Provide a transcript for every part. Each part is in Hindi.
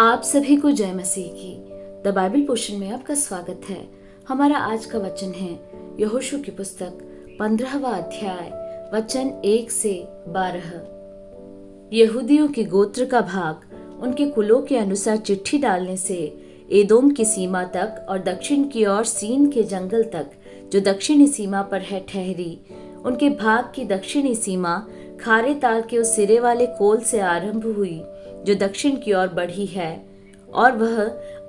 आप सभी को जय मसीह की। द बाइबल पोर्शन में आपका स्वागत है। हमारा आज का वचन है यहोशू की पुस्तक 15वां अध्याय वचन 1 से 12। यहूदियों के गोत्र का भाग उनके कुलों के अनुसार चिट्ठी डालने से एदोम की सीमा तक और दक्षिण की ओर सीन के जंगल तक जो दक्षिणी सीमा पर है ठहरी। उनके भाग की दक्षिणी सीमा खारे ताल के उस सिरे वाले कोल से आरंभ हुई जो दक्षिण की ओर बढ़ी है, और वह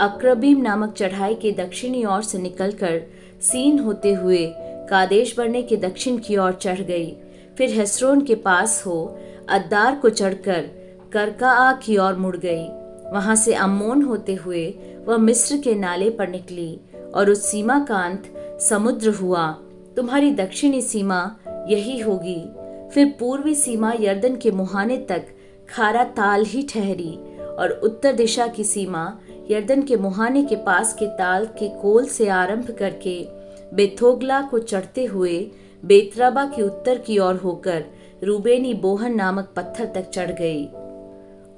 अक्रबीम नामक चढ़ाई के दक्षिणी ओर से निकलकर सीन होते हुए कादेश बढ़ने के दक्षिण की ओर चढ़ गई। फिर हेस्रोन के पास हो अद्दार को चढ़कर करका की ओर मुड़ गई। वहां से अम्मोन होते हुए वह मिस्र के नाले पर निकली और उस सीमा का अंत समुद्र हुआ। तुम्हारी दक्षिणी सीमा यही होगी। फिर पूर्वी सीमा यर्दन के मुहाने तक खारा ताल ही ठहरी, और उत्तर दिशा की सीमा यर्दन के मुहाने के पास के ताल के कोल से आरंभ करके बेथोगला को चढ़ते हुए बेतराबा के उत्तर की ओर होकर रूबेनी बोहन नामक पत्थर तक चढ़ गई,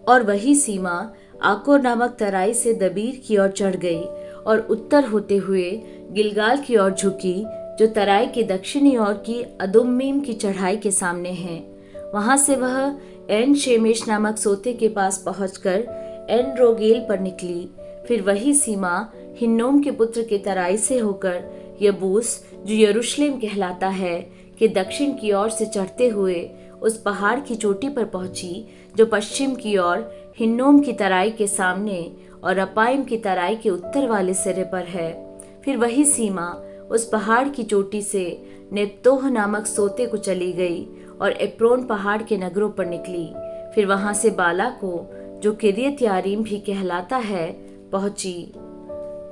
और वही सीमा आकोर नामक तराई से दबीर की ओर चढ़ गई और उत्तर होते हुए गिलगाल की ओर झुकी जो तराई के दक्षिणी ओर की अदुम्मीम की चढ़ाई के सामने है। वहां से वह एन शेमेश नामक सोते के पास पहुंचकर एन रोगेल पर निकली। फिर वही सीमा हिन्नोम के पुत्र के तराई से होकर यबूस जो यरूशलेम कहलाता है के दक्षिण की ओर से चढ़ते हुए उस पहाड़ की चोटी पर पहुंची जो पश्चिम की ओर हिन्नोम की तराई के सामने और अपाइम की तराई के उत्तर वाले सिरे पर है। फिर वही सीमा उस पहाड़ की चोटी से नेप्तोह नामक सोते को चली गई और एप्रोन पहाड़ के नगरों पर निकली। फिर वहां से बाला को जो किरियत यारीम भी कहलाता है पहुंची।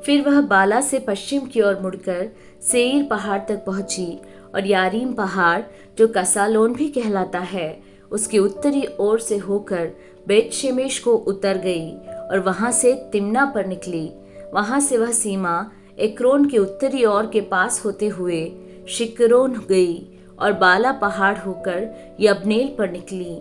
फिर वह बाला से पश्चिम की ओर मुड़कर सेईर पहाड़ तक पहुंची, और यारीम पहाड़ जो कसालोन भी कहलाता है उसकी उत्तरी ओर से होकर बेत शेमेश को उतर गई और वहां से तिम्ना पर निकली। वहां से वह सीमा एक्रोन के उत्तरी ओर के पास होते हुए शिकरोन गई और बाला पहाड़ होकर यब्नेल पर निकली,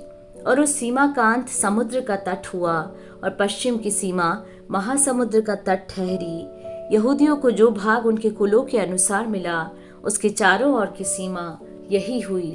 और उस सीमा का अंत समुद्र का तट हुआ और पश्चिम की सीमा महासमुद्र का तट ठहरी। यहूदियों को जो भाग उनके कुलों के अनुसार मिला उसके चारों ओर की सीमा यही हुई।